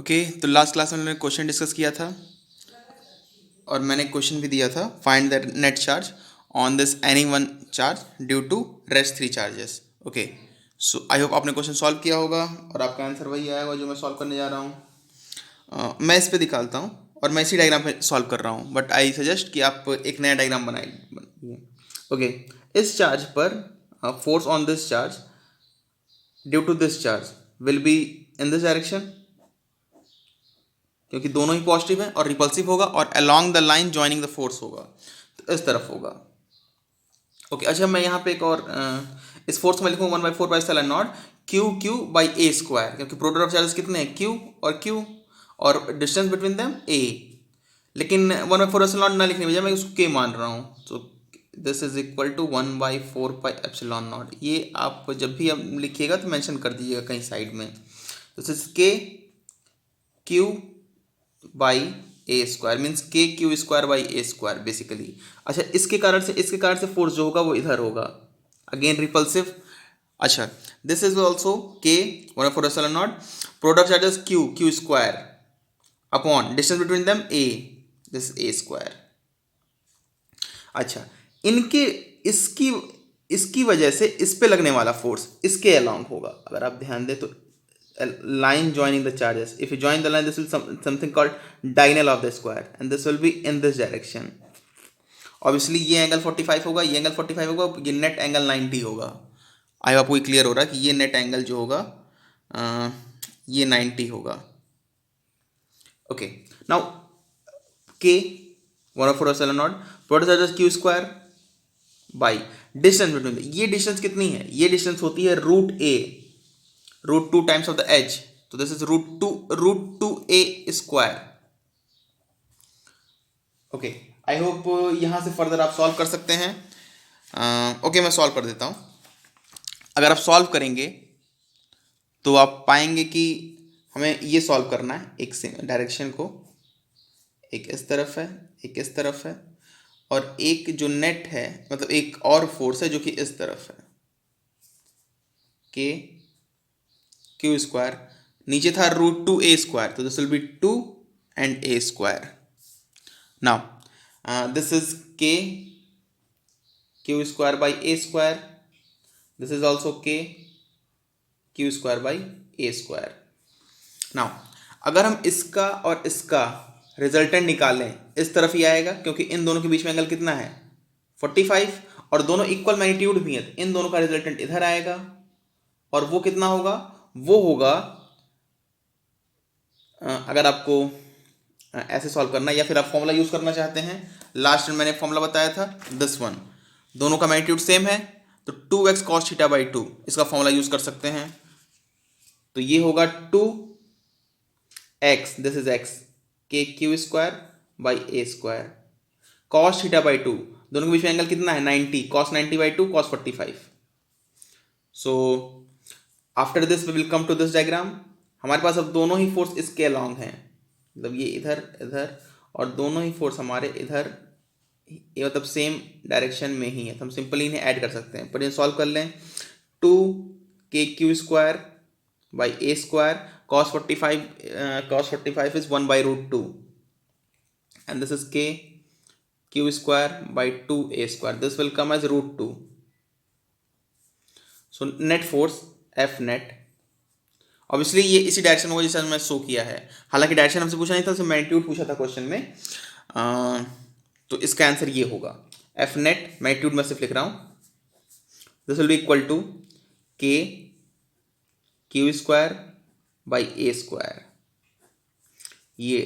Okay, तो last class में मैंने क्वेश्चन डिस्कस किया था और मैंने क्वेश्चन भी दिया था, find the net charge on this any one charge due to rest three charges. Okay, so I hope आपने क्वेश्चन सॉल्व किया होगा और आपका आंसर वही आया होगा जो मैं सॉल्व करने जा रहा हूँ। मैं इस पे दिखाता हूँ और मैं इसी डायग्राम पे सॉल्व कर रहा हूँ, बट आई सजेस्ट कि आप एक नया डायग्राम बनाइए। ओके, इस चार्ज पर force on this charge due to this charge will be in this direction, क्योंकि दोनों ही पॉजिटिव है और रिपल्सिव होगा, और along the line joining the force होगा, तो इस तरफ होगा। ओके, अच्छा मैं यहाँ पे एक और इस फोर्स में लिखूँ 1/4πε0 Q Q by A square, क्योंकि प्रोडक्ट ऑफ चार्जेस कितने हैं, क्यू और डिस्टेंस बिटवीन देम ए। लेकिन 1/4 ना लिखने की बजाय मैं उसको के मान रहा हूँ, तो दिस इज इक्वल टू 1/4πε0। ये आप जब भी आप लिखिएगा तो मेंशन कर दीजिएगा कहीं साइड में। This is K Q by A square, means K Q square by A square basically. अच्छा, इसके कारण से फोर्स जो होगा वो इधर होगा, अगेन रिपल्सिव। अच्छा, दिस इज ऑल्सो के 1/4 product charges Q square upon distance between them A, this A square. अच्छा, इनके इसकी इसकी वजह से इस पे लगने वाला फोर्स इसके अलोंग होगा। अगर आप ध्यान दें तो line joining the charges, if you join the line, this will something called diagonal of the square and this will be in this direction. Obviously ये एंगल 45 होगा, ये एंगल 45 होगा, ये नेट एंगल 90 होगा। आई होप आपको क्लियर हो रहा है कि ये नेट एंगल जो होगा ये 90 होगा। ओके, नाउ के 1/4 product charges Q square by distance between, ये डिस्टेंस कितनी है, ये डिस्टेंस होती है √2 टाइम्स ऑफ द एज, तो this is √2 A square. Okay, I hope यहां से फर्दर आप सॉल्व कर सकते हैं। ओके, मैं सॉल्व कर देता हूं। अगर आप सॉल्व करेंगे तो आप पाएंगे कि हमें ये सॉल्व करना है, एक डायरेक्शन को, एक इस तरफ है, एक इस तरफ है, और एक जो नेट है, मतलब एक और फोर्स है जो कि इस तरफ है, के क्यू स्क्वायर, नीचे था √2 ए स्क्वायर, तो this will be 2 and A square. Now this is K Q square by A square, this is also K Q square by A square. Now अगर हम इसका और इसका रिजल्टेंट निकालें, इस तरफ ही आएगा, क्योंकि इन दोनों के बीच में एंगल कितना है 45, और दोनों इक्वल मैग्नीट्यूड भी है, इन दोनों का रिजल्टेंट इधर आएगा, और वो कितना होगा, वो होगा अगर आपको ऐसे सॉल्व करना है या फिर आप फॉर्मूला यूज करना चाहते हैं, लास्ट में मैंने फॉर्मूला बताया था दिस वन, दोनों का मैग्नीट्यूड सेम है, तो 2x cos थीटा बाई 2 इसका फॉर्मूला यूज कर सकते हैं। तो ये होगा 2x, दिस इज x, के Q square by A square, cos theta by 2, दोनों के बीच में एंगल कितना है 90, cos 90 by 2 cos 45। So after this we will come to this diagram. हमारे पास अब दोनों ही फोर्स इसके अलोंग हैं, मतलब ये इधर इधर, और दोनों ही फोर्स हमारे इधर, ये मतलब सेम डायरेक्शन में ही है, तो हम सिंपली इन्हें ऐड कर सकते हैं। पर ये सॉल्व कर लें, 2 के Q square by A square, cos 45 is 1/√2 and this is k q square by 2a square, this will come as √2. so net force F net, obviously ये इसी डायरेक्शन होगा जिसे मैं शो किया है, हालांकि डायरेक्शन हमसे पूछा नहीं था, उससे मैग्नीट्यूड पूछा था क्वेश्चन में। तो इसका आंसर ये होगा F net, मैग्नीट्यूड मैं सिर्फ लिख रहा हूँ, this will be equal to K Q square by A square, ये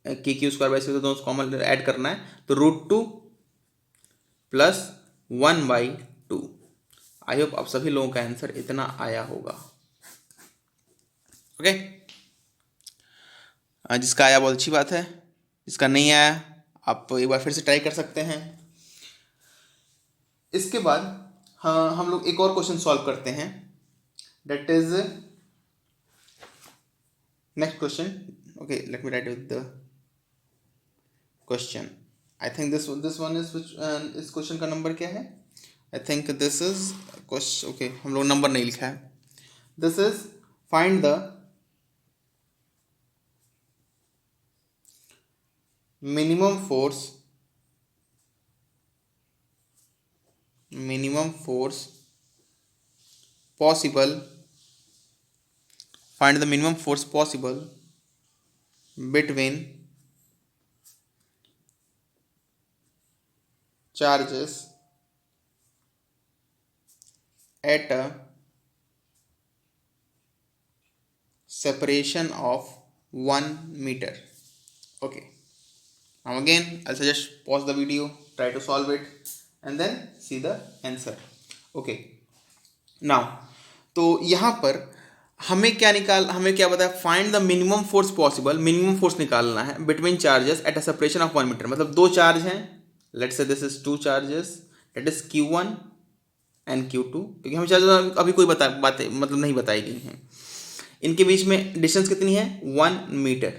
K Q square by square दोनों कॉमन ऐड करना है, तो √2 प्लस 1/2। आई होप आप सभी लोगों का आंसर इतना आया होगा। ओके, जिसका आया बहुत अच्छी बात है, जिसका नहीं आया आप एक बार फिर से ट्राई कर सकते हैं। इसके बाद हाँ, हम लोग एक और क्वेश्चन सॉल्व करते हैं, that is next question. Okay, late me right with the question. I think this one is इस क्वेश्चन का नंबर क्या है, I think this is question, okay हम लोग नंबर नहीं लिखा है। This is find the minimum force possible, find the minimum force possible between charges at a separation of 1 meter. Okay, now again I'll suggest pause the video, try to solve it, and then see the answer. Okay, now तो यहाँ पर हमें क्या बताया, find the minimum force possible, minimum force निकालना है between charges at a separation of 1 metre. मतलब दो चार्ज हैं, let's say this is two charges, that is Q1 and Q2, क्योंकि हमें चार्जेस अभी कोई बातें मतलब नहीं बताई गई हैं। इनके बीच में डिस्टेंस कितनी है, 1 मीटर।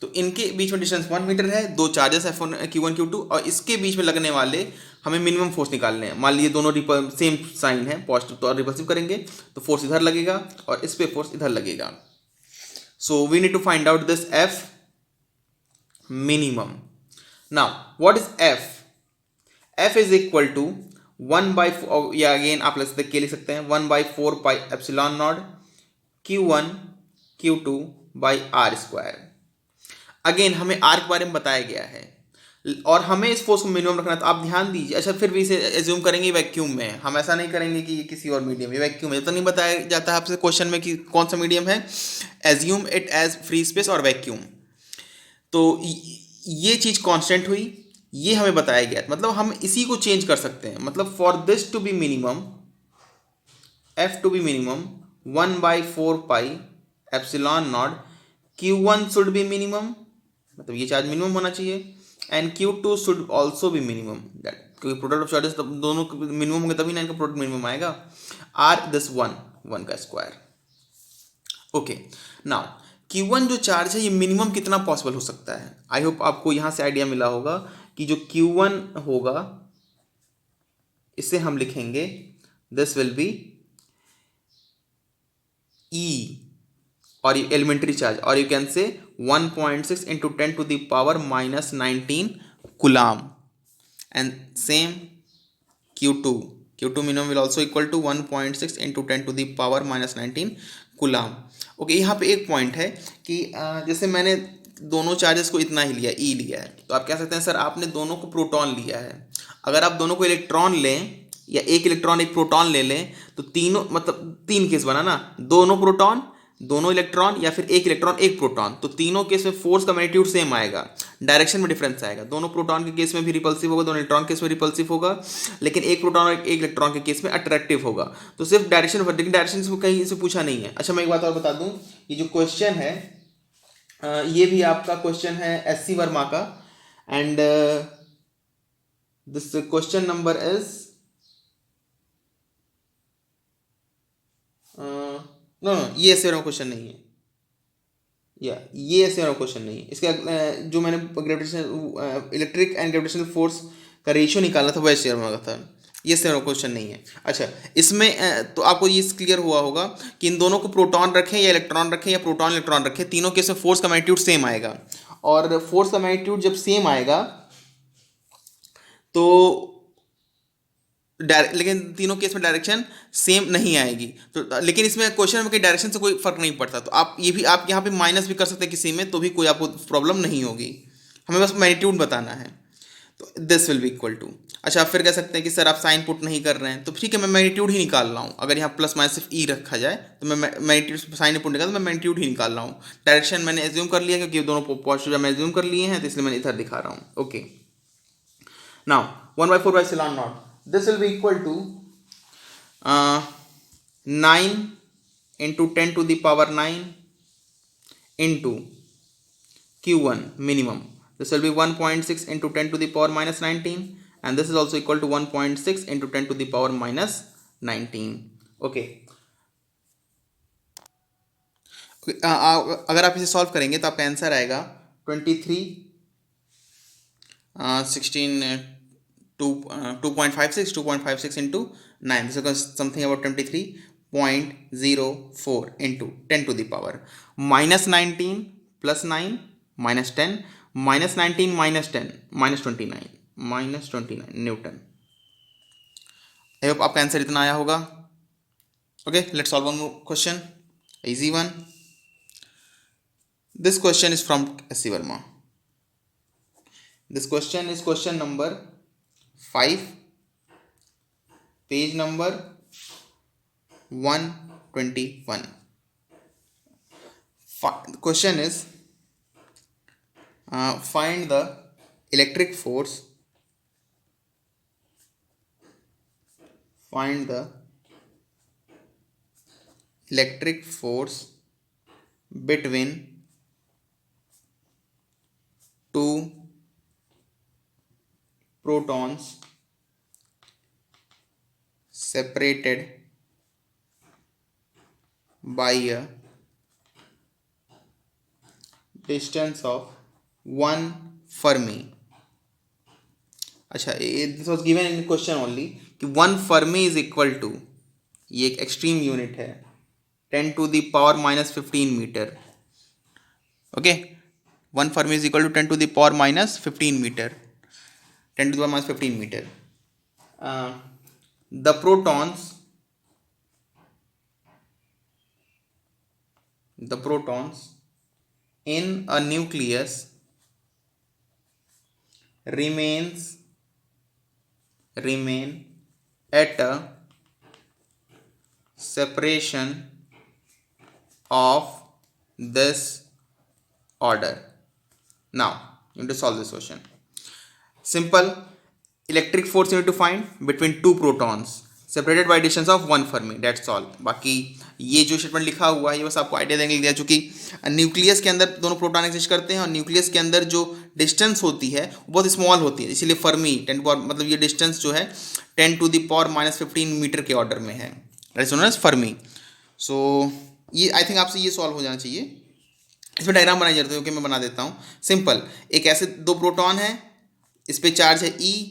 तो इनके बीच में डिस्टेंस 1 मीटर है, दो चार्जेस है Q1 Q2, और इसके बीच में लगने वाले हमें मिनिमम फोर्स निकालने हैं। मान लीजिए दोनों सेम साइन है, पॉजिटिव तो रिपल्सिव करेंगे तो फोर्स इधर लगेगा और इस पे फोर्स इधर लगेगा। So we need to find out this F minimum. Now what is F? F is equal to 1/4, या अगेन आप लिख सकते हैं 1/4 pi epsilon naught Q1 Q2 by R square. Again हमें आर के बारे में बताया गया है और हमें इस फोर्स को मिनिमम रखना है, तो आप ध्यान दीजिए। अच्छा, फिर भी इसे एज्यूम करेंगे वैक्यूम में, हम ऐसा नहीं करेंगे कि ये किसी और मीडियम में, वैक्यूम में। जब तक नहीं बताया जाता है आपसे क्वेश्चन में कि कौन सा मीडियम है, assume it as free space और वैक्यूम। तो ये चीज़ कांस्टेंट हुई, ये हमें बताया गया, मतलब हम इसी को चेंज कर सकते हैं। मतलब for this to be minimum, F to be minimum 1/4 pi epsilon naught Q1 should be minimum, मतलब ये चार्ज मिनिमम होना चाहिए, and Q2 should also be minimum, that क्योंकि प्रोडक्ट ऑफ चार्जेस दोनों मिनिमम होंगे तभी ना इनका प्रोडक्ट मिनिमम आएगा। आर दिस 1 का स्क्वायर। ओके, नाउ Q1 जो चार्ज है ये मिनिमम कितना पॉसिबल हो सकता है। आई होप आपको यहाँ से आइडिया मिला होगा कि जो Q1 होगा इसे हम लिखेंगे, this will B E, or elementary charge, or you can say 1.6 into 10 to the power minus 19 coulomb, and same Q2 minimum will also equal to 1.6 into 10 to the power minus 19 coulomb. Okay, यहाँ पे एक point है कि जैसे मैंने दोनों charges को इतना ही लिया, ई लिया है, तो आप कह सकते हैं सर आपने दोनों को प्रोटॉन लिया है। अगर आप दोनों को इलेक्ट्रॉन लें या एक इलेक्ट्रॉन एक प्रोटॉन ले लें तो तीनों, मतलब तीन केस बना ना, दोनों प्रोटॉन दोनों इलेक्ट्रॉन या फिर एक इलेक्ट्रॉन एक प्रोटॉन, तो तीनों केस में फोर्स का मैग्नीट्यूड सेम आएगा, डायरेक्शन में डिफरेंस आएगा। दोनों प्रोटॉन के केस में भी रिपल्सिव होगा, दोनों इलेक्ट्रॉन केस में रिपल्सिव होगा, लेकिन एक प्रोटॉन और एक इलेक्ट्रॉन के केस में अट्रैक्टिव होगा। तो सिर्फ डायरेक्शन से कहीं से पूछा नहीं है। अच्छा, मैं एक बात और बता दूं, ये जो क्वेश्चन है ये भी आपका क्वेश्चन है SC वर्मा का, and this question number is no, ये SC वर्मा क्वेश्चन नहीं है, या ये SC वर्मा क्वेश्चन नहीं है। इसका जो मैंने gravitational electric and gravitational force का रेशियो निकाला था वो SC वर्मा का था, ये SC वर्मा क्वेश्चन नहीं है। अच्छा, इसमें तो आपको ये क्लियर हुआ होगा कि इन दोनों को प्रोटॉन रखें या इलेक्ट्रॉन रखें या प्रोटॉन इलेक्ट्रॉन रखें, तीनों केस में फोर्स का मैग्नीट्यूड सेम आएगा, और फोर्स का मैग्नीट्यूड जब सेम आएगा तो लेकिन तीनों केस में डायरेक्शन सेम नहीं आएगी। तो लेकिन इसमें क्वेश्चन में कि डायरेक्शन से कोई फर्क नहीं पड़ता, तो आप ये भी आप यहाँ पे माइनस भी कर सकते हैं किसी में, तो भी कोई आपको प्रॉब्लम नहीं होगी, हमें बस मैग्नीट्यूड बताना है। तो this will be equal to, अच्छा आप फिर कह सकते हैं कि सर आप साइन पुट नहीं कर रहे हैं, तो ठीक है मैं मैग्नीट्यूड ही निकाल रहा हूँ। अगर यहाँ प्लस माइनस सिर्फ ई रखा जाए तो मैं मैग्नीट्यूड साइन पुट निकाल, मैं मैग्नीट्यूड ही निकाल रहा हूँ। डायरेक्शन मैंने एज्यूम कर लिया क्योंकि दोनों पॉजिटिव मैं एज्यूम कर लिए हैं, तो इसलिए मैंने इधर दिखा रहा हूँ। Okay, now 1/4 by epsilon naught, this will be equal to 9 into 10 to the power 9 into Q1 minimum. This will be 1.6 into 10 to the power minus 19, and this is also equal to 1.6 into 10 to the power minus 19. Okay. अगर आप इसे solve करेंगे तो आपका answer आएगा 23 16 2.56 into 9. This is something about 23 0.04 into 10 to the power minus 19 plus 9 minus 10 minus 19 minus 10 minus 29 newton. I hope आपका answer इतना आया होगा। Okay, let's solve one more question, easy one. This question is from S C Verma. This question is question number 5, page number 121. Question is find the electric force. Find the electric force between two protons separated by a distance of 1 Fermi. अच्छा, this was given in question only कि 1 Fermi is equal to, ये एक extreme unit है, 10 to the power minus 15 metre. Okay, 1 Fermi is equal to 10 to the power minus 15 metre, 10 to the power minus 15 metre. The protons in a nucleus remain at a separation of this order. Now you need to solve this question. Simple. Electric force you need to find between two protons separated by distance of 1 Fermi. That's all. बाकी ये जो statement लिखा हुआ है ये बस आपको idea देने के लिए, चूंकि न्यूक्लियस के अंदर दोनों प्रोटॉन एग्जिस्ट करते हैं और न्यूक्लियस के अंदर जो डिस्टेंस होती है वो बहुत स्मॉल होती है, इसीलिए फर्मी 10 पावर, मतलब ये डिस्टेंस जो है 10 to the power minus 15 metre के ऑर्डर में है, that is known as Fermi. So ये आई थिंक आपसे ये सॉल्व हो जाना चाहिए। इसमें डायग्राम बनाई जाती है, ओके मैं बना देता हूँ। सिंपल, एक ऐसे दो प्रोटॉन है, इस पे चार्ज है ई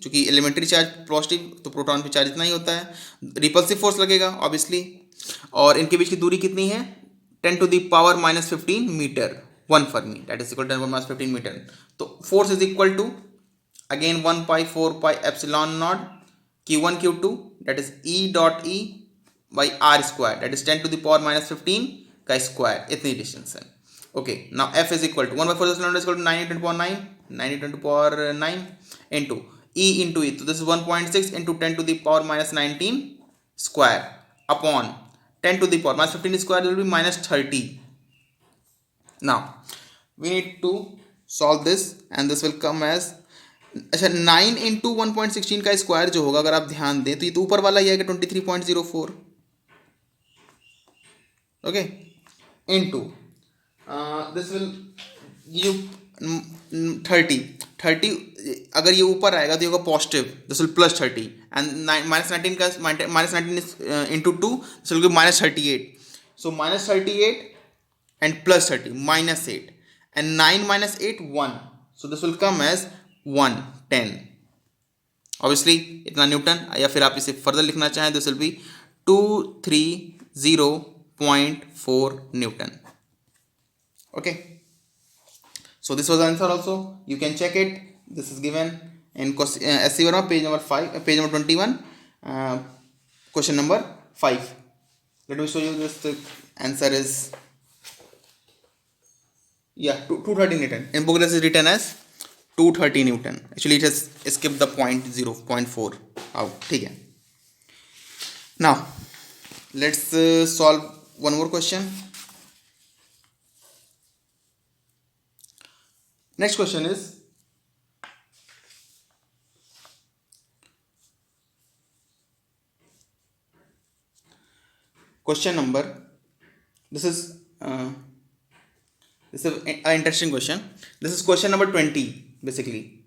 चूंकि एलिमेंट्री चार्ज पॉजिटिव तो प्रोटॉन पे चार्ज इतना ही होता है, रिपल्सिव फोर्स लगेगा ऑब्वियसली, और इनके बीच की दूरी कितनी है 10 to the power minus 15 metre, 1 Fermi that is equal to 10 to the minus 15 metre. तो force is equal to again 1 pi 4 pi epsilon naught q1 q2 that is E dot E by r square that is 10 to the power minus 15 का square, इतनी distance है। Okay, now f is equal to 1 by 4 epsilon naught is equal to 9 into 9 9 into 10 to the power 9 into E into E, so this is 1.6 into 10 to the power minus 19 square upon 10 to the power minus 15 square will be minus 30. Now we need to solve this and this will come as, अच्छा 9 into 1.16 का square जो होगा अगर आप ध्यान दें तो ये तो ऊपर वाला ही आएगा 23.04, okay, into this will give 30 अगर ये ऊपर आएगा तो ये होगा positive, this will plus 30 and minus 19 का minus 19 into 2 this will give minus 38, so minus 38 and plus 30 minus 8 and 9 minus 8 1, so this will come as 110। Obviously इतना न्यूटन, या फिर आप इसे फर्दर लिखना चाहें this will be 230.4 newton. Okay, so this was the answer also, you can check it, this is given in SC Verma page number 5, page number 21, question number 5. Let me show you this, the answer is 230 Newton. In book this is written as 230 Newton, actually it has skipped the 0.4 out, ठीक है। Now let's solve one more question. Next question is question number, this is an interesting question. This is question number 20 basically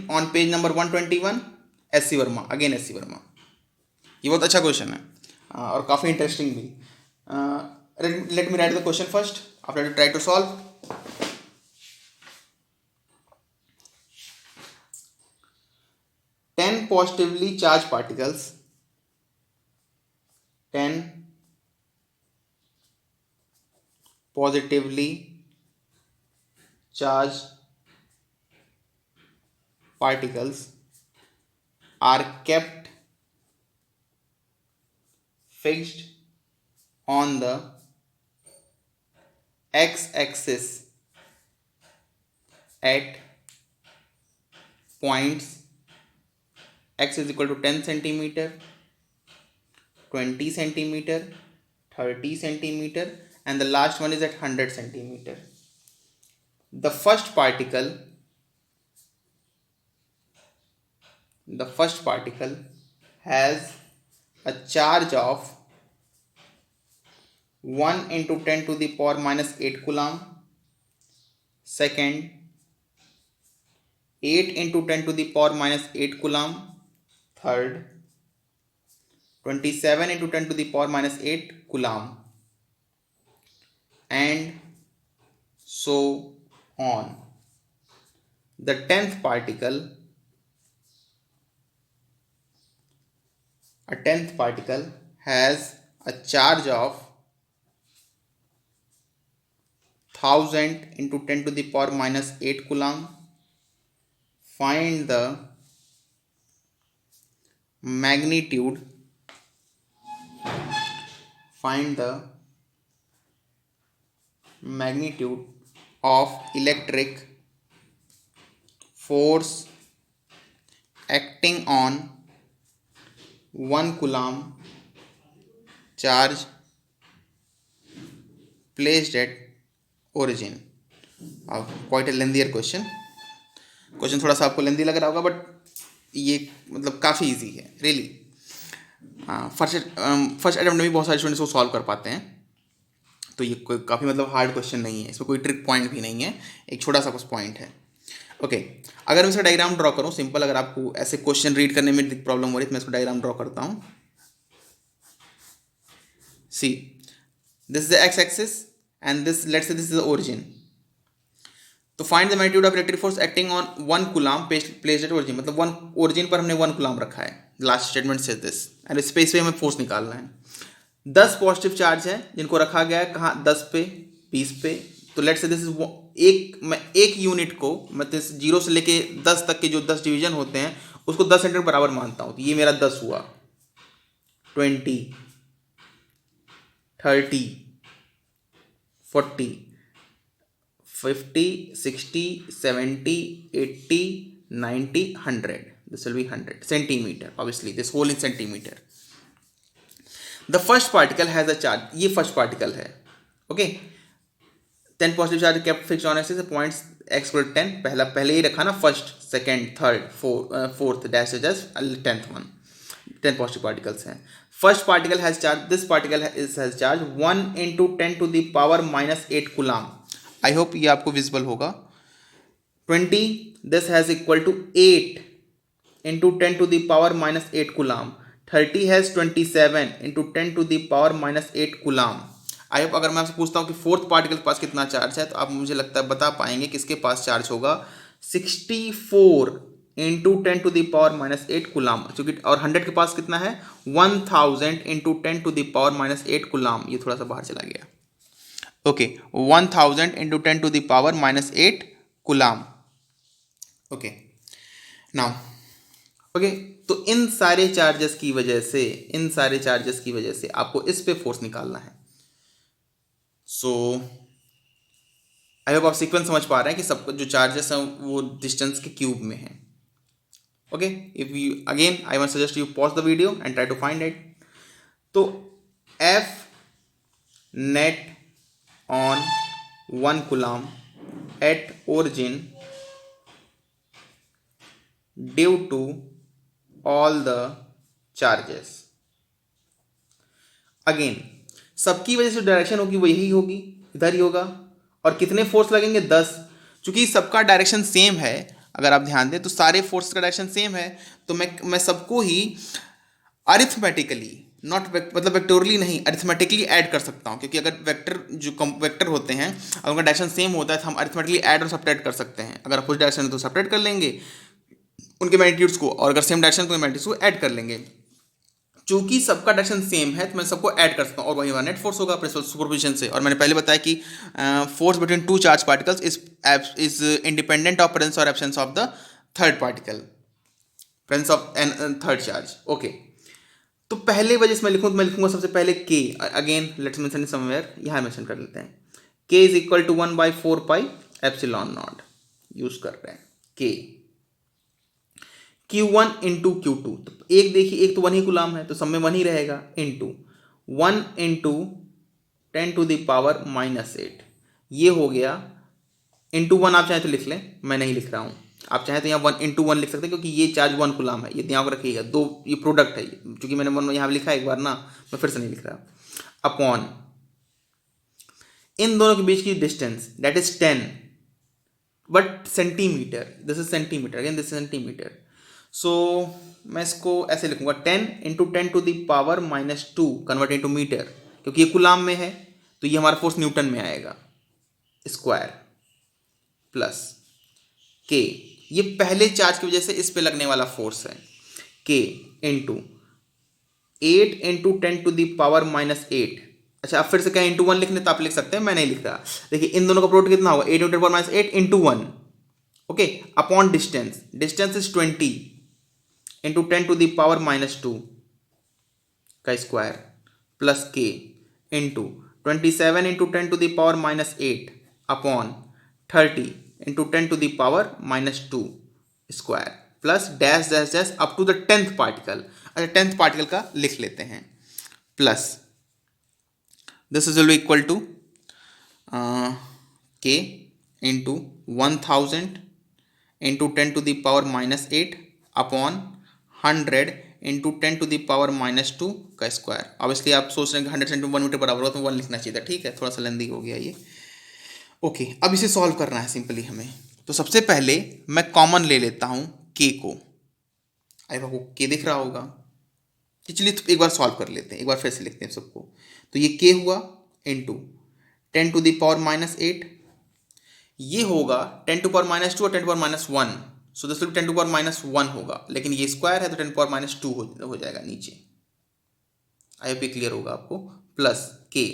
on page number 121 SC Verma, again SC Verma। ये बहुत अच्छा question है और काफ़ी interesting भी। Let me write the question first after to try to solve. Positively charged particles 10 positively charged particles are kept fixed on the x-axis at points x is equal to 10 centimeter, 20 centimeter, 30 centimeter, and the last one is at 100 centimeter. The first particle has a charge of 1 into 10 to the power minus 8 coulomb. Second, 8 into 10 to the power minus 8 coulomb. Third, 27 into 10 to the power minus 8 coulomb. And so on. The 10th particle, has a charge of 1000 into 10 to the power minus 8 coulomb. Find the magnitude of electric force acting on 1 coulomb charge placed at origin. Quite a lengthier question थोड़ा सा आपको लेंदी लग रहा होगा, but ये मतलब काफ़ी easy है रियली. फर्स्ट अटेम्प्ट में भी बहुत सारे स्टूडेंट्स को सॉल्व कर पाते हैं, तो ये कोई काफ़ी मतलब हार्ड क्वेश्चन नहीं है, इसमें कोई ट्रिक पॉइंट भी नहीं है, एक छोटा सा कुछ पॉइंट है. ओके, अगर मैं इसका डायग्राम ड्रॉ करूँ सिंपल, अगर आपको ऐसे क्वेश्चन रीड करने में प्रॉब्लम हो रही है तो मैं इसको डायग्राम ड्रॉ करता हूँ. See, this is the X axis and this, let's say this is the origin. तो find the magnitude of electric force acting on 1 coulomb placed at origin, मतलब 1 ओरिजिन पर हमने 1 कूलम्ब रखा है. लास्ट स्टेटमेंट से this, and space पे हमें force निकालना है. 10 पॉजिटिव चार्ज है जिनको रखा गया है कहाँ, 10 पे, 20 पे. तो लेट्स से दिस इज एक यूनिट को मतलब 0 से लेके 10 तक के जो 10 डिवीजन होते हैं उसको 10 सेंटीमीटर बराबर मानता हूँ. तो ये मेरा 10 हुआ, 20, 30, 40, 50, 60, 70, 80, 90, 100. This will be 100 centimeter. Obviously, this whole in centimeter. The first particle has a charge. ये first particle है. Okay. 10 positive charge kept fixed on axis. Points x equal to 10. पहले ही रखा ना, first, second, third, fourth dash is just 10th one. 10 positive particles हैं. First particle has charge. This particle has charge 1 into 10 to the power minus 8 coulomb. I hope ये आपको visible होगा. 20, this has equal to 8 into 10 to the power minus 8 coulomb. 30 has 27 into 10 to the power minus 8 coulomb. I hope अगर मैं आपसे पूछता हूँ कि fourth particle के पास कितना चार्ज है तो आप मुझे लगता है बता पाएंगे किसके पास चार्ज होगा. 64 into 10 to the power minus 8 coulomb, क्योंकि और 100 के पास कितना है 1000 into 10 to the power minus 8 coulomb. ये थोड़ा सा बाहर चला गया. Okay, 1000 into 10 to the power minus 8 coulomb. Okay, now okay, तो इन सारे चार्जेस की वजह से आपको इस पे फोर्स निकालना है. सो आई होप आप सीक्वेंस समझ पा रहे हैं कि सब जो चार्जेस हैं वो डिस्टेंस के क्यूब में हैं. Okay, if you again I want suggest you pause the video and try to find it. तो F net on 1 coulomb at origin due to all the charges. Again सबकी वजह से direction होगी वो यही होगी, इधर ही होगा. और कितने फोर्स लगेंगे 10. चूंकि सबका डायरेक्शन सेम है, अगर आप ध्यान दें तो सारे फोर्स का डायरेक्शन सेम है, तो मैं सबको ही अरिथमेटिकली, नॉट मतलब वेक्टोरली नहीं, अरिथमेटिकली ऐड कर सकता हूँ. क्योंकि अगर वेक्टर होते हैं अगर उनका डायरेक्शन सेम होता है तो हम अरिथमेटिकली ऐड और सब्ट्रैक्ट कर सकते हैं. अगर अपोजिट डायरेक्शन है तो सब्ट्रैक्ट कर लेंगे उनके मैग्नीट्यूड्स को, और अगर सेम डायरेक्शन तो मैग्नीट्यूड्स को ऐड कर लेंगे. चूंकि सबका डायरेक्शन सेम है तो मैं सबको ऐड कर सकता हूँ और वही हमारा नेट फोर्स होगा प्रिंसिपल सुपरपोजिशन से। और मैंने पहले बताया कि force between two charge particles is independent of presence और absence of the third particle, presence of an third charge. Okay, तो पहले वजह से मैं लिखूँ तो मैं लिखूंगा सबसे पहले के, अगेन लेट्स मेंशन समवेयर, यहाँ मेंशन कर लेते हैं, K is equal to 1/4 pi epsilon naught use कर रहे हैं के। Q1 इंटू Q2, तो एक देखिए एक तो 1 ही गुलाम है तो सब में 1 ही रहेगा, इंटू 1 इंटू 10⁻⁻8 ये हो गया, इंटू 1 आप चाहे तो लिख लें, मैं नहीं लिख रहा हूँ, आप चाहे तो यहाँ 1 इंटू 1 लिख सकते हैं क्योंकि ये चार्ज 1 गुलाम है, ये ध्यान रखिएगा, दो ये प्रोडक्ट है, क्योंकि मैंने 1 यहाँ लिखा है एक बार ना, मैं फिर से नहीं लिख रहा, अपॉन इन दोनों के बीच की distance that is 10 but centimetre, this is centimetre, again this is centimetre. So मैं इसको ऐसे लिखूंगा 10 इंटू 10⁻⁻2 कन्वर्ट इंटू मीटर, क्योंकि ये कुलाम में है तो ये हमारा फोर्स न्यूटन में आएगा, स्क्वायर प्लस के, ये पहले चार्ज की वजह से इस पे लगने वाला फोर्स है, के इंटू 8 इंटू 10⁻⁻8। अच्छा, अब फिर से कहें इंटू 1 लिखने तो आप लिख सकते हैं, मैं नहीं लिख रहा। देखिए इन दोनों का प्रोडक्ट कितना होगा, 8 into 10⁻8 into 1, okay, upon distance, distance is 20 into 10⁻⁻2 का square plus K into 27 into 10⁻⁻8 upon 30 into 10⁻⁻2 square plus dash dash dash up to the 10th particle. अच्छा, 10th पार्टिकल का लिख लेते हैं, plus this is equal to K into 1000 into 10⁻⁻8 upon 100 into 10⁻⁻2 का square. Obviously आप सोच रहे हैं कि 100 सेंटीमीटर 1 मीटर बराबर हो तो 1 लिखना चाहिए था, ठीक है, थोड़ा सा लेंदी हो गया ये। ओके, अब इसे सॉल्व करना है सिंपली हमें, तो सबसे पहले मैं कॉमन ले लेता हूँ के को, आई आपको के दिख रहा होगा, चलिए तो एक बार सॉल्व कर लेते हैं, एक बार फिर से लिखते हैं सबको, तो ये के हुआ इंटू 10⁻⁻8, ये होगा 10⁻2 और 10⁻1, सो दिस विल 10⁻1 होगा, लेकिन ये स्क्वायर है तो 10⁻2 हो जाएगा नीचे, आई होप ये क्लियर होगा आपको, plus K,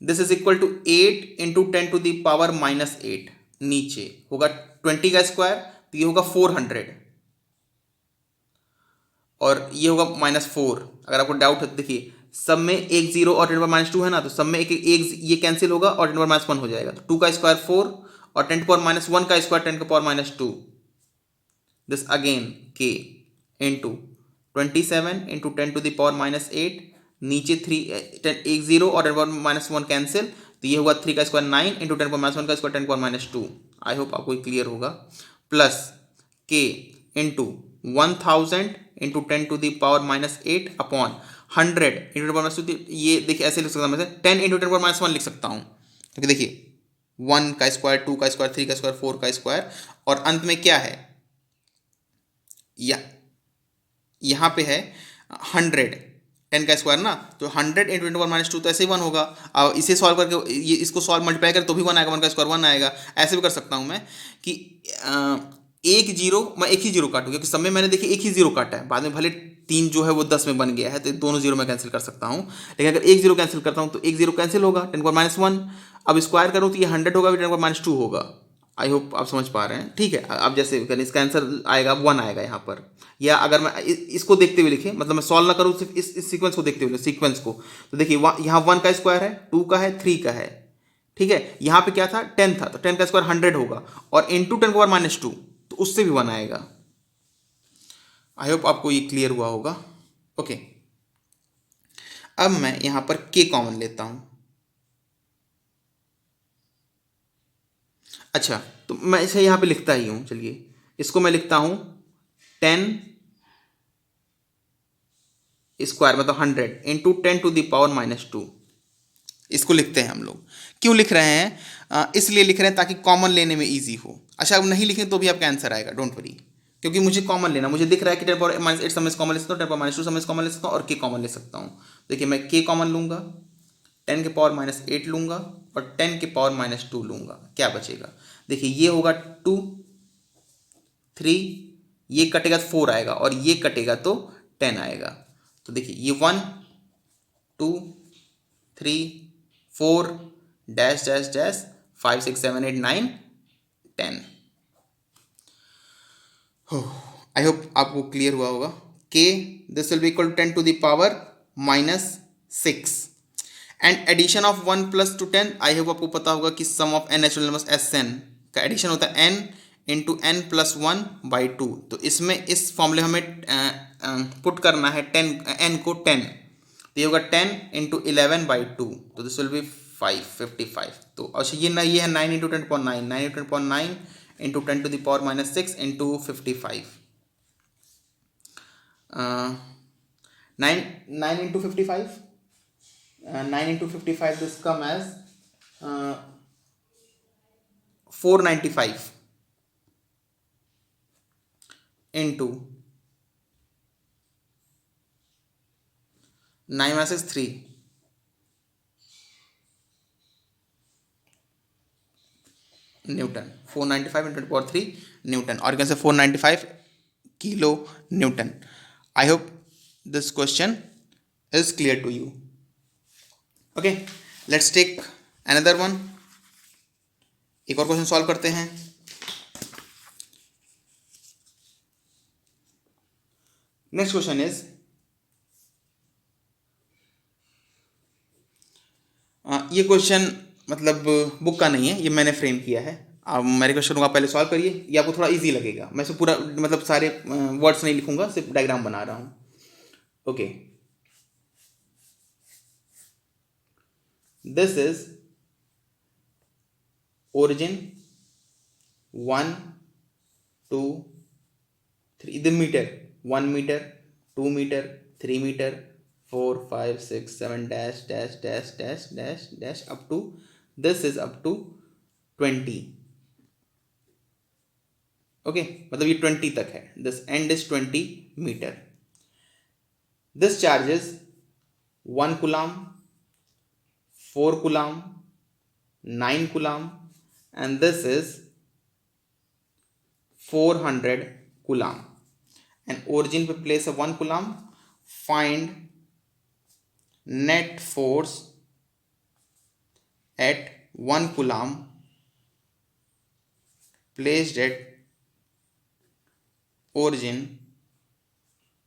this is equal to 8 into 10⁻⁻8 नीचे होगा 20 का स्क्वायर तो ये होगा 400 और ये होगा -4। अगर आपको डाउट है तो देखिए सब में एक 0 और 10⁻2 है ना, तो सब में एक ये कैंसिल होगा और 10⁻1 हो जाएगा, तो 2 का स्क्वायर 4 और 10⁻1 का स्क्वायर 10⁻2, दिस अगेन के इंटू 27 इंटू 10⁻8 नीचे 3 एक 0 और 10⁻1 कैंसिल, तो ये होगा 3 का स्क्वायर 9 इंटू 10⁻1 का स्क्वायर 10⁻2, आई होप आपको क्लियर होगा, plus K into 1000 into 10⁻8 upon 100 into 10⁻2, ये देखिए ऐसे लिख सकता हूँ, मैं 10 इंटू 10⁻1 लिख सकता हूँ, क्योंकि देखिए 1 का स्क्वायर 2 का स्क्वायर 3 का स्क्वायर 4 का स्क्वायर और अंत में क्या है, यहाँ पे है 100, 10 का स्क्वायर ना, तो 100 इंटू 10⁻2 तो ऐसे ही 1 होगा। अब इसे सॉल्व करके ये इसको सॉल्व मल्टीप्लाई करें तो भी 1 आएगा, 1 का स्क्वायर 1 आएगा। ऐसे भी कर सकता हूँ मैं कि एक जीरो, मैं एक ही जीरो काटूँ क्योंकि सब में मैंने देखिए एक ही जीरो काटा है, बाद में भले 3 जो है वो 10 में बन गया है तो दोनों जीरो मैं कैंसिल कर सकता हूँ, लेकिन अगर एक जीरो कैंसिल करता हूँ तो एक जीरो कैंसिल होगा 10⁻1, अब स्क्वायर करूँ तो ये 100 होगा, 10⁻2 होगा। आई होप आप समझ पा रहे हैं, ठीक है। अब जैसे करें इसका आंसर आएगा 1 आएगा यहाँ पर, या अगर मैं इसको देखते हुए लिखे, मतलब मैं सॉल्व ना करूँ सिर्फ इस सीक्वेंस को देखते हुए, सीक्वेंस को, तो देखिए यहाँ 1 का स्क्वायर है, 2 का है, 3 का है, ठीक है। यहाँ पे क्या था 10 था, तो 10 का स्क्वायर 100 होगा और इंटू 10⁻2 तो उससे भी 1 आएगा। आई होप आपको ये क्लियर हुआ होगा। ओके, अब मैं यहाँ पर के कॉमन लेता हूँ। अच्छा, तो मैं इसे यहाँ पे लिखता ही हूँ, चलिए इसको मैं लिखता हूँ 10 स्क्वायर मतलब 100 इंटू 10⁻2, इसको लिखते हैं हम लोग। क्यों लिख रहे हैं, इसलिए लिख रहे हैं ताकि कॉमन लेने में इजी हो। अच्छा, अब नहीं लिखें तो भी आपका आंसर आएगा, डोंट वरी, क्योंकि मुझे कॉमन लेना, मुझे दिख रहा है कि 10⁻8 समय कॉमन ले सकता हूँ, 10⁻2 समय कॉमन ले सकता हूँ और के कॉमन ले सकता हूँ। देखिए मैं के कॉमन लूँगा, 10⁻8 लूँगा और 10⁻2 लूँगा, क्या बचेगा, देखिए ये होगा 2 3, ये कटेगा तो 4 आएगा और ये कटेगा तो 10 आएगा, तो देखिए ये 1 2 3 4 dash dash dash 5 6 7 8 9 10। I hope आपको क्लियर हुआ होगा। के this will be equal to 10 to the power -6 and addition of 1 plus to 10। I hope आपको पता होगा कि sum of an natural numbers S N का एडिशन होता है n into N plus 1 by 2। तो इसमें इस फॉर्मूले हमें पुट करना है 10 n को 10, तो ये होगा 10 इंटू 11 बाई 2, तो दिस विल बी 55। तो अच्छा ये है 9 into 10.9, 9 into 10.9 into 10 to the power -6 into 55। 9 into 55, 9 into 55 this come as 495 into 9 में से 3 न्यूटन। 495 इंटू 10 न्यूटन, और कैसे 495 kilo newton. I hope this question is clear to you. Okay, let's take another one. एक और question solve करते हैं। Next question is ये question मतलब बुक का नहीं है, ये मैंने फ्रेम किया है। अब मैं रिक्वेस्ट करूँगा आप पहले सॉल्व करिए, ये आपको थोड़ा इजी लगेगा। मैं सिर्फ पूरा मतलब सारे वर्ड्स नहीं लिखूंगा, सिर्फ डायग्राम बना रहा हूँ। Okay, this is origin 1 2 3 the meter, 1 meter 2 meter 3 meter 4 5 6 7 dash dash dash dash dash dash up to this is up to 20। Okay, मतलब ये 20 तक है। This end is 20 meter. This charges 1 coulomb, 4 coulomb, 9 coulomb, and this is 400 coulomb, and origin पे place of 1 coulomb। find net force at 1 coulomb placed at origin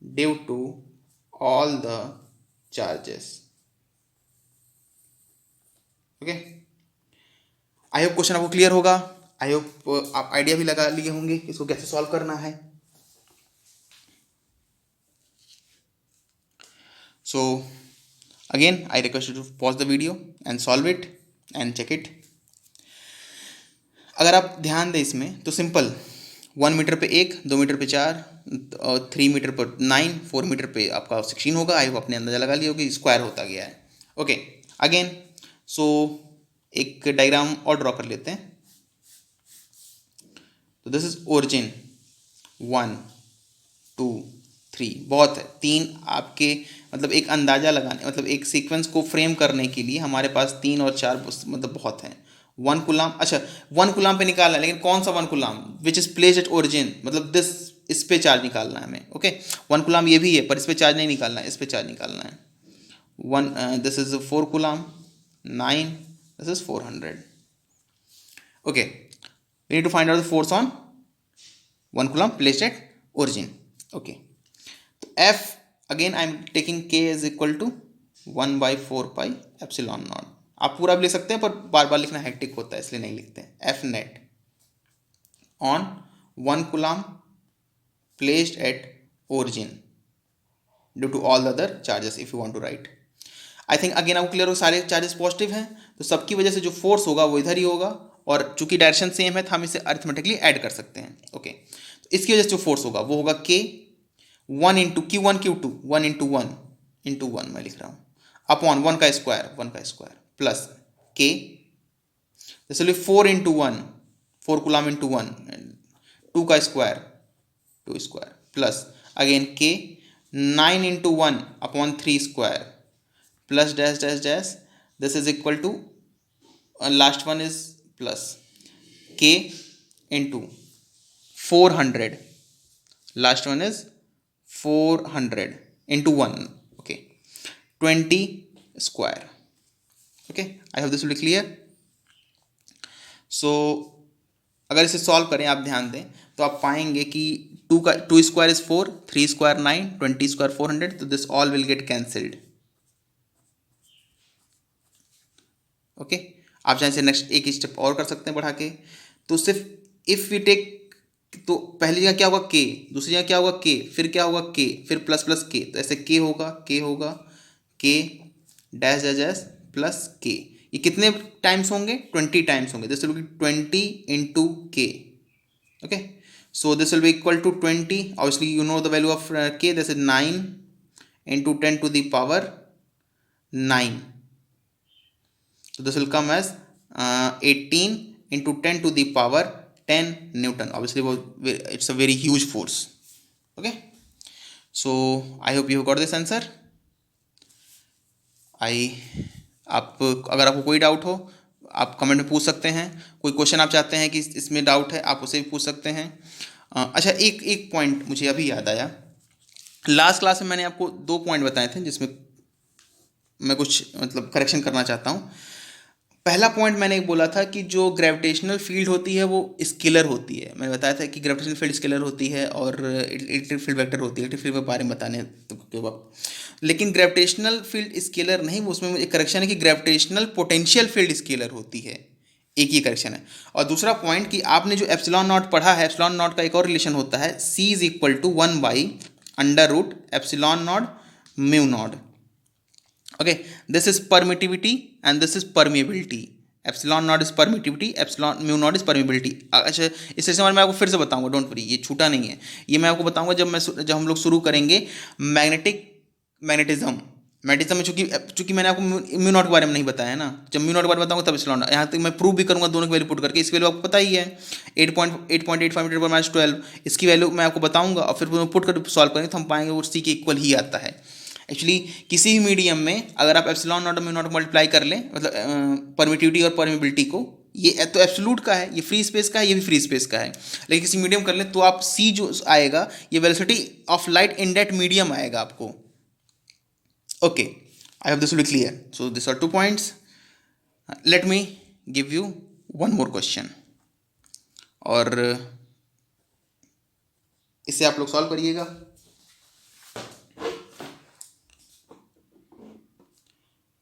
due to all the charges। Okay, I hope question आपको clear होगा। I hope आप idea भी लगा लिए होंगे इसको कैसे सॉल्व करना है। So again I request you to pause the video and solve it and check it. अगर आप ध्यान दें इसमें तो सिंपल 1 मीटर पे 1, 2 मीटर पे 4 और 3 मीटर पर 9, 4 मीटर पे आपका 16 होगा। आई होप अपने अंदाजा लगा लिया होगा, स्क्वायर होता गया है। ओके, अगेन सो एक डायग्राम और ड्रॉ कर लेते हैं। तो दिस इज ओरिजिन 1 2 3, बहुत है 3 आपके मतलब एक अंदाजा लगाने मतलब एक सीक्वेंस को फ्रेम करने के लिए हमारे पास 3 और 4 मतलब बहुत हैं। 1 कूलाम, अच्छा 1 कूलाम पे निकालना है, लेकिन कौन सा 1 coulomb which is placed at origin, मतलब दिस इस पे चार्ज निकालना है हमें। ओके, 1 कूलाम ये भी है पर इस पे चार्ज नहीं निकालना है, इस पे चार्ज निकालना है। 1 this is 4 coulomb, 9 this is 400। Okay, we need to find out the force on 1 coulomb placed at origin। okay, तो F again I am taking K is equal to 1 by 4 pi epsilon naught। आप पूरा भी लिख सकते हैं पर बार बार लिखना hectic होता है इसलिए नहीं लिखते हैं। F net on 1 coulomb placed at origin due to all the other charges if you want to write। I think again आपको क्लियर हो, सारे चार्जेस पॉजिटिव हैं तो सबकी वजह से जो फोर्स होगा वो इधर ही होगा, और चूंकि डायरेक्शन सेम है तो हम इसे अरिथमेटिकली ऐड कर सकते हैं। ओके, तो इसकी वजह से जो फोर्स होगा वो होगा के 1 into Q1 Q2 1 into one मैं लिख रहा हूँ अपॉन 1 का square plus K this will B 4 into 1 4 coulomb into 1 2 का square 2 square plus again K 9 into 1 upon 3 square plus dash dash dash this is equal to last one is plus K into 400 last one is 400 into 1 20 square. Okay, I hope this will be clear. So अगर इसे solve करें, आप ध्यान दें तो आप पाएंगे कि 2 स्क्वायर इज 4, 3 स्क्वायर 9, 20 स्क्वायर 400, तो this all will get cancelled. Okay, आप चाहे से नेक्स्ट एक स्टेप और कर सकते हैं बढ़ा के. तो सिर्फ इफ वी टेक, तो पहली जगह क्या होगा के, दूसरी जगह क्या होगा के, फिर क्या होगा के, फिर प्लस प्लस के, तो ऐसे के होगा के डैश डैश डैश प्लस के. ये कितने टाइम्स होंगे? 20 टाइम्स होंगे. दिस विल बी 20 इंटू के. Okay, so this will be equal to 20. Obviously you know the value of k, this is 9 into 10 to the power 9. So this will come as 18 into 10 to the power 10 Newton. Obviously it's a very huge force. Okay, so I hope you got this answer. आप अगर आपको कोई doubt हो आप comment में पूछ सकते हैं. कोई क्वेश्चन आप चाहते हैं कि इसमें डाउट है, आप उसे भी पूछ सकते हैं. अच्छा, एक पॉइंट मुझे अभी याद आया. लास्ट क्लास में मैंने आपको 2 पॉइंट बताए थे जिसमें मैं कुछ मतलब करेक्शन करना चाहता हूँ. पहला पॉइंट मैंने बोला था कि जो ग्रेविटेशनल फील्ड होती है वो स्केलर होती है. मैंने बताया था कि ग्रेविटेशनल फील्ड स्केलर होती है और इलेक्ट्रिक फील्ड वेक्टर होती है. इलेक्ट्रिक फील्ड के बारे में बताने के वक्त, लेकिन ग्रेविटेशनल फील्ड स्केलर नहीं, उसमें एक करेक्शन है कि ग्रेविटेशनल पोटेंशियल फील्ड स्केलर होती है. एक ही करेक्शन है. और दूसरा पॉइंट कि आपने जो एप्सिलॉन नॉट पढ़ा है, एप्सिलॉन नॉट का एक और रिलेशन होता है, C is equal to 1 by under root epsilon naught mu naught. Okay, this is permittivity and this is permeability. Epsilon naught is permittivity, epsilon mu naught is permeability. अच्छा, इस session में मैं आपको फिर से बताऊंगा, डोंट वरी, ये छूटा नहीं है. ये मैं आपको बताऊंगा जब हम लोग शुरू करेंगे मैग्नेटिज्म में. चूंकि मैंने आपको म्यू नॉट के बारे में नहीं बताया है ना. जब म्यू नॉट के बारे में बताऊंगा तब एप्सिलॉन. यहाँ तक मैं प्रूव भी करूंगा दोनों की वैल्यू पुट करके. इसकी वैल्यू आपको पता ही है 8.85 मीटर पर माइनस 12. इसकी वैल्यू मैं आपको बताऊंगा और फिर पुट कर सॉल्व करेंगे तो हम पाएंगे वो सी के इक्वल ही आता है. एक्चुअली किसी भी मीडियम में अगर आप एप्सिलॉन नॉट और म्यू नॉट मल्टीप्लाई कर लें, मतलब परमिटिविटी और परमिबिलिटी को, ये तो एब्सोल्यूट का है, ये फ्री स्पेस का है, ये भी फ्री स्पेस का है. लेकिन किसी मीडियम कर लें तो आप सी जो आएगा ये velocity of light in that medium आएगा आपको. Okay, I hope this will be clear. So this are 2 points. Let me give you one more question और इसे आप लोग सॉल्व करिएगा.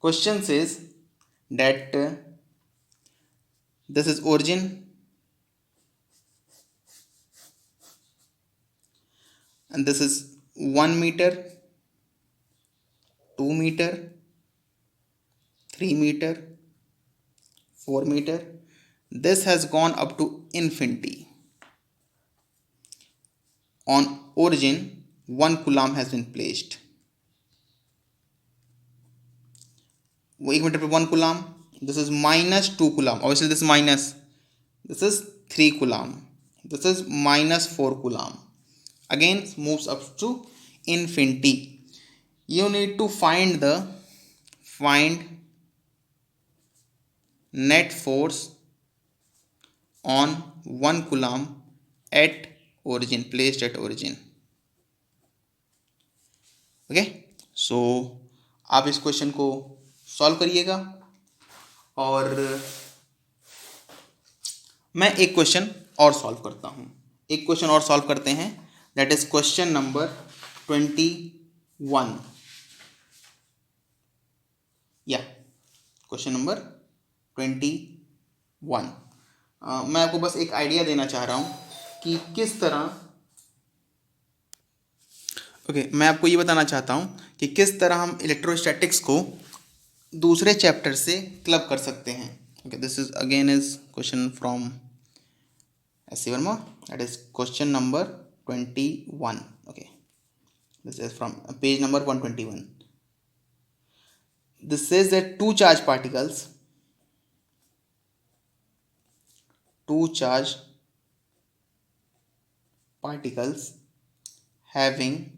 Question says that this is origin and this is 1 meter, 2 meter, 3 meter, 4 meter. This has gone up to infinity. On origin 1 coulomb has been placed. वो 1 metre पे 1 coulomb. This is minus 2 coulomb. Obviously this minus, this is 3 coulomb, this is minus 4 coulomb. Again moves up to infinity. You need to find net force on 1 coulomb at origin, placed at origin. Okay, so आप इस question को solve करिएगा और मैं एक question और solve करता हूँ. एक क्वेश्चन और सॉल्व करते हैं, दैट इज क्वेश्चन नंबर 21. या क्वेश्चन नंबर 21. मैं आपको बस एक आइडिया देना चाह रहा हूँ कि किस तरह, मैं आपको ये बताना चाहता हूँ कि किस तरह हम इलेक्ट्रोस्टैटिक्स को दूसरे चैप्टर से क्लब कर सकते हैं. Okay, this is again is question from S.C. Verma. That is question number 21. Okay, this is from page number 121. This says that two charged particles having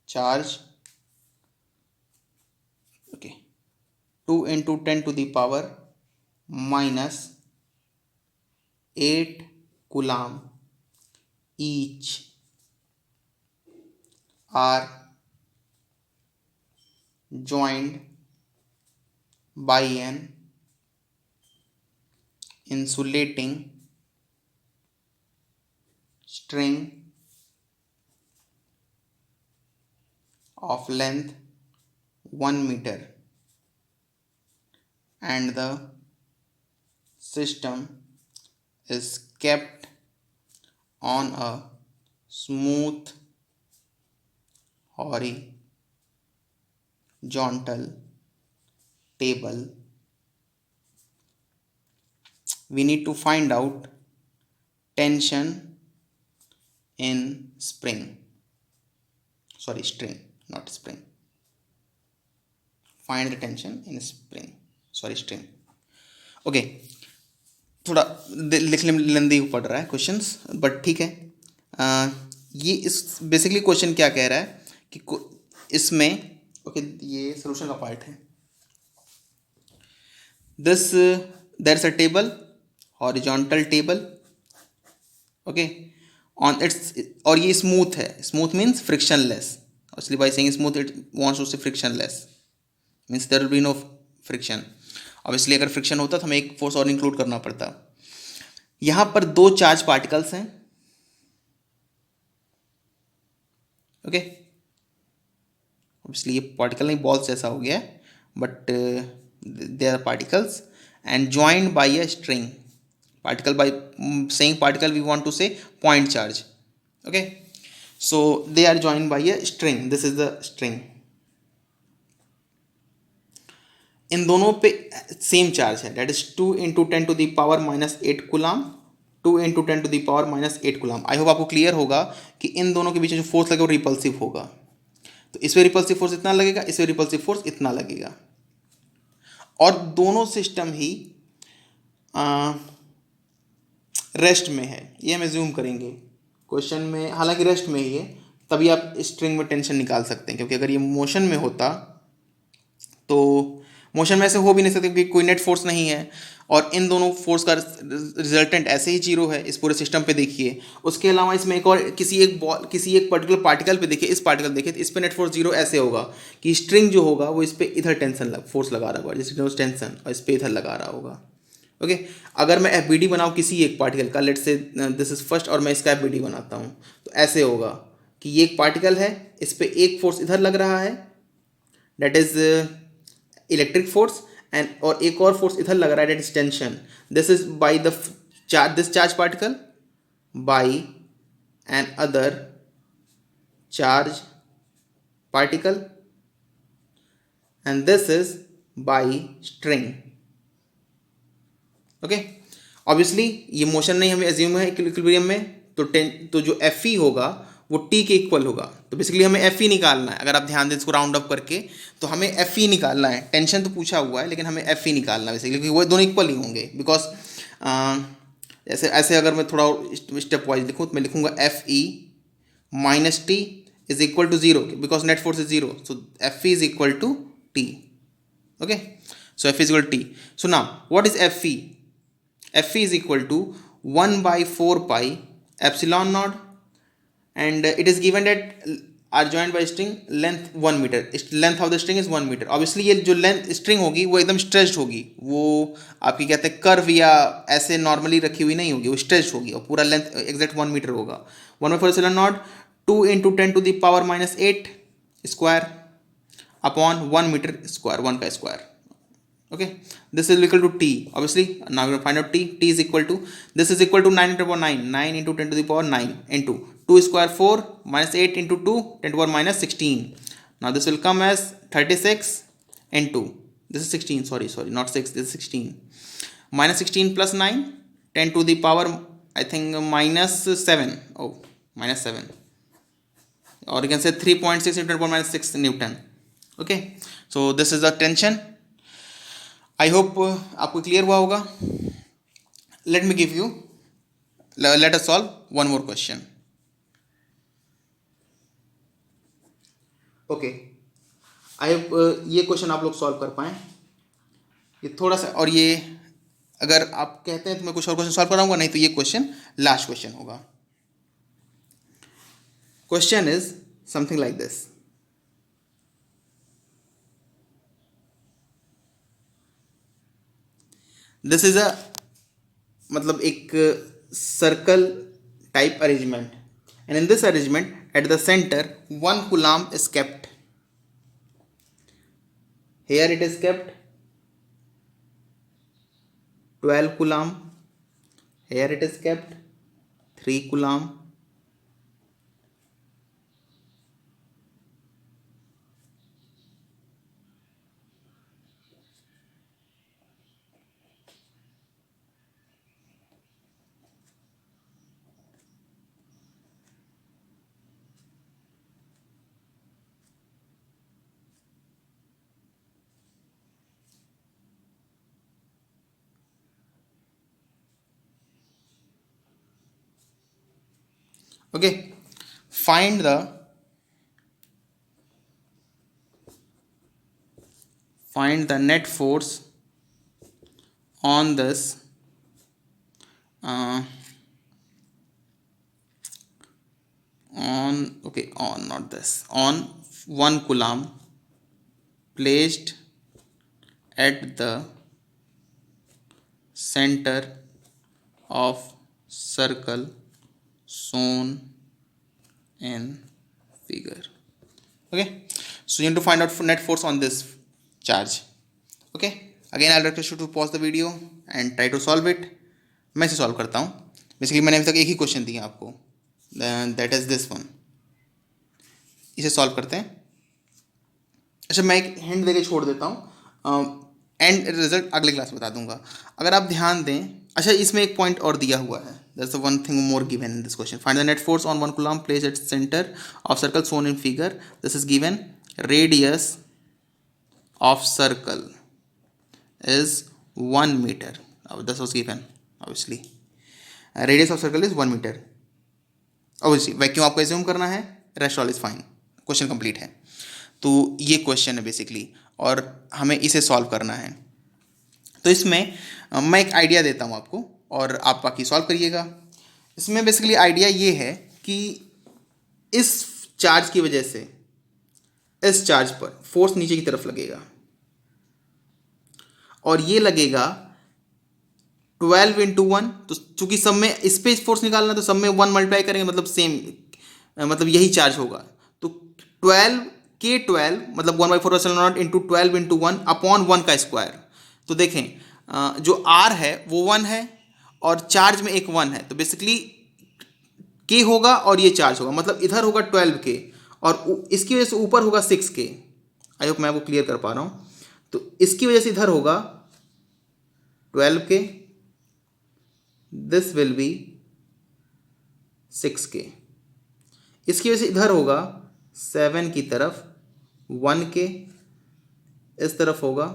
charge 2 into 10 to the power minus 8 coulomb each are joined by an insulating string of length 1 meter, and the system is kept on a smooth horizontal table. We need to find out tension in string, not spring. Find the tension in string. Okay, थोड़ा लिखने में लेंदी पड़ रहा है questions, but ठीक है। ये इस बेसिकली क्वेश्चन क्या कह रहा है कि इसमें ओके, ये सोल्यूशन का पार्ट है। This there is a table, horizontal table, okay, on its, और ये स्मूथ है। स्मूथ मीन्स फ्रिक्शनलेस, इसलिए by saying smooth it wants to say frictionless, means there will be no friction. Obviously अगर friction होता तो हमें एक फोर्स और इंक्लूड करना पड़ता। यहां पर दो चार्ज पार्टिकल्स हैं, ओके। ऑब्वियसली ये पार्टिकल नहीं, बॉल्स जैसा हो गया है, but they are particles and joined by a string. particle, by saying particle we want to say point charge, okay, so they are joined by a string. This is the string. इन दोनों पे same charge है, that is 2 × 10⁻⁻8 coulomb, 2 × 10⁻⁻8 coulomb. I hope आपको clear होगा कि इन दोनों के बीच जो force लगेगा वो रिपल्सिव होगा। तो इस पे रिपल्सिव फोर्स इतना लगेगा, इस पे रिपल्सिव फोर्स इतना लगेगा, और दोनों सिस्टम ही रेस्ट में है, ये हम एज्यूम करेंगे क्वेश्चन में। हालांकि रेस्ट में ही है, तभी आप स्ट्रिंग में टेंशन निकाल सकते हैं, क्योंकि अगर ये मोशन में होता तो मोशन में ऐसे हो भी नहीं सकते, क्योंकि कोई नेट फोर्स नहीं है, और इन दोनों फोर्स का रिजल्टेंट ऐसे ही जीरो है इस पूरे सिस्टम पे देखिए। उसके अलावा इसमें एक और किसी एक पर्टिकुलर पार्टिकल पे देखिए, इस पार्टिकल देखिए, तो इस पे नेट फोर्स जीरो ऐसे होगा कि स्ट्रिंग जो होगा वो इस पे इधर फोर्स लगा रहा होगा, जैसे टेंशन, और इस पे इधर लगा रहा होगा, ओके। अगर मैं एफ बी डी बनाऊँ किसी एक पार्टिकल का, लेट से दिस इज फर्स्ट, और मैं इसका एफ बी डी बनाता हूँ, तो ऐसे होगा कि ये एक पार्टिकल है, इस पर एक फोर्स इधर लग रहा है, that is electric force, and और एक और फोर्स इधर लग रहा है, that is tension. This is by the charge, this charge particle by an other charge particle, and this is by string, okay. Obviously ये मोशन नहीं, हमें एज्यूम है इक्विलिब्रियम में, तो जो एफ ई होगा वो टी के इक्वल होगा। तो बेसिकली हमें एफ ई निकालना है, अगर आप ध्यान दें इसको राउंड अप करके, तो हमें एफ ई निकालना है। टेंशन तो पूछा हुआ है, लेकिन हमें एफ ई निकालना है बेसिकली, क्योंकि वो दोनों इक्वल ही होंगे। बिकॉज जैसे ऐसे अगर मैं थोड़ा स्टेप वाइज लिखूँ, तो मैं लिखूँगा F E minus T is equal to zero, because net force is zero, so F E is equal to T, okay. So F E is equal to T. So now what is F E? F is equal to 1/4 pi epsilon naught, and it is given that are joined by string length 1 meter. Length of the string is 1 meter. Obviously ये जो length string होगी वो एकदम stretched होगी, वो आपकी कहते हैं कर्व या ऐसे नॉर्मली रखी हुई नहीं होगी, वो स्ट्रेच्ड होगी, और पूरा लेंथ एग्जैक्ट 1 मीटर होगा। 1/4 epsilon naught 2 × 10⁻⁻8 square upon 1 meter square, 1 का square, okay. This is equal to t. Obviously now we will find out t. T is equal to, this is equal to 9 × 9, 9 × 10⁻9 into 2 square 4 minus 8 into 2 10⁻16. Now this will come as 36 into, this is 16, sorry not 6, this is 16, minus 16 plus 9, 10 to the power I think minus 7, oh minus 7, or you can say 3.6 into 10⁻6 Newton, okay. So this is the tension. I hope आपको clear हुआ होगा। Late me give you, let us solve one more question, okay. I hope ये question आप लोग solve कर पाएँ। ये थोड़ा सा, और ये अगर आप कहते हैं तो मैं कुछ और क्वेश्चन सॉल्व कराऊंगा, नहीं तो ये क्वेश्चन लास्ट क्वेश्चन होगा। Question is something like this. This is a मतलब एक circle type arrangement, and in this arrangement at the centre 1 coulomb is kept. Here it is kept 12 coulomb. Here it is kept 3 coulomb. Okay, find the net force on this uh, on not this, on 1 coulomb placed at the center of circle shown in figure. Okay, so you need to find out net force on this charge. Okay, again I'll request you to pause the video and try to solve it. मैं इसे solve करता हूँ. Basically मैंने अभी तक एक ही question दिया आपको, दैट इज दिस वन. इसे सॉल्व करते हैं. अच्छा, मैं एक हिंट देके छोड़ देता हूँ, एंड रिजल्ट अगले क्लास में बता दूंगा. अगर आप ध्यान दें, अच्छा इसमें एक पॉइंट और दिया हुआ है. That's one thing more given in this question. Find the net force on 1 coulomb placed at centre of circle shown in figure. This is given. Radius of circle is 1 meter. This was given obviously. Radius of circle is 1 meter. Obviously vacuum आपको assume करना है, rest all is fine. Question complete है. तो ये question है basically, और हमें इसे सॉल्व करना है. तो इसमें मैं एक आइडिया देता हूँ आपको और आप बाकी सॉल्व करिएगा. इसमें बेसिकली आइडिया ये है कि इस चार्ज की वजह से इस चार्ज पर फोर्स नीचे की तरफ लगेगा, और ये लगेगा 12 इंटू 1. तो चूंकि सब में इस पे फोर्स निकालना, तो सब में 1 मल्टीप्लाई करेंगे, मतलब सेम, मतलब यही चार्ज होगा. तो 12 मतलब 1/4 इंटू 12 इंटू 1 अपॉन 1 का स्क्वायर. तो देखें जो आर है वो 1 है और चार्ज में एक 1 है, तो बेसिकली के होगा और ये चार्ज होगा, मतलब इधर होगा 12 के और इसकी वजह से ऊपर होगा 6 के. आई होप मैं आपको क्लियर कर पा रहा हूँ. तो इसकी वजह से इधर होगा 12 के, दिस विल बी 6 के. इसकी वजह से इधर होगा 7 की तरफ 1 के, इस तरफ होगा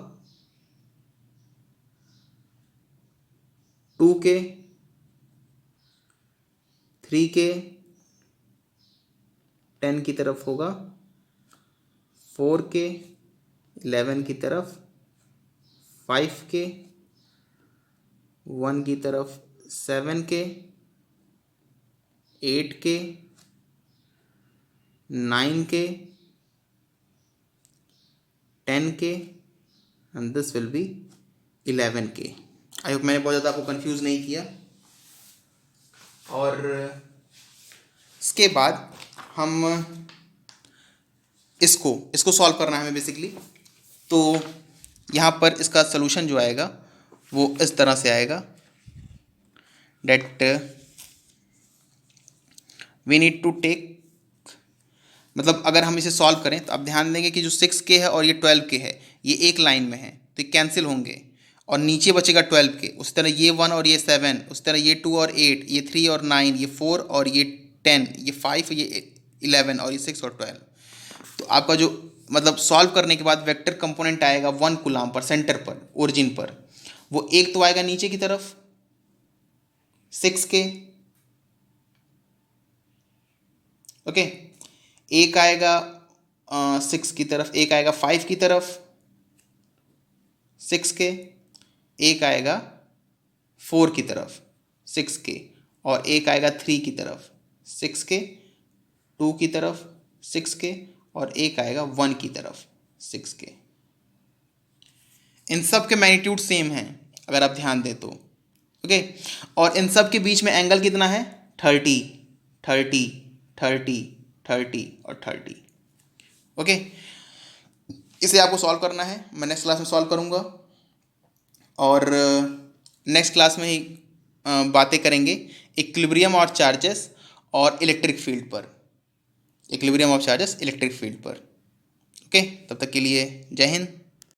2 के, 3 के, 10 की तरफ होगा 4 के, 11 की तरफ 5 के, 1 की तरफ 7 के, 8 के, 9 के, 10 के, एंड दिस विल बी 11 के. आई होप मैंने बहुत ज़्यादा आपको कंफ्यूज नहीं किया. और इसके बाद हम इसको सॉल्व करना है हमें बेसिकली. तो यहाँ पर इसका सलूशन जो आएगा वो इस तरह से आएगा, that we need to take, मतलब अगर हम इसे सॉल्व करें तो आप ध्यान देंगे कि जो 6 के है और ये 12 के है, ये एक लाइन में है, तो ये कैंसिल होंगे और नीचे बचेगा 12 के. उस तरह ये 1 और ये 7, उस तरह ये 2 और 8, ये 3 और 9, ये 4 और ये 10, ये 5, ये 11 और ये 6 और 12. तो आपका जो मतलब सॉल्व करने के बाद वेक्टर कंपोनेंट आएगा 1 कूलम पर, सेंटर पर, ओरिजिन पर. वो एक तो आएगा नीचे की तरफ 6 के, ओके. एक आएगा 6 की तरफ, एक आएगा 5 की तरफ 6 के, एक आएगा 4 की तरफ 6 के, और एक आएगा 3 की तरफ 6 के, 2 की तरफ 6 के, और एक आएगा 1 की तरफ 6 के। इन सब के मैग्नीट्यूड सेम हैं अगर आप ध्यान दें तो, ओके। और इन सब के बीच में एंगल कितना है? 30 30 30 30 और 30, ओके। इसे आपको सॉल्व करना है, मैं नेक्स्ट क्लास में सॉल्व करूँगा, और नेक्स्ट क्लास में ही बातें करेंगे इक्विलिब्रियम और चार्जेस और इलेक्ट्रिक फील्ड पर, equilibrium of charges electric field पर, ओके। तब तक के लिए जय हिंद।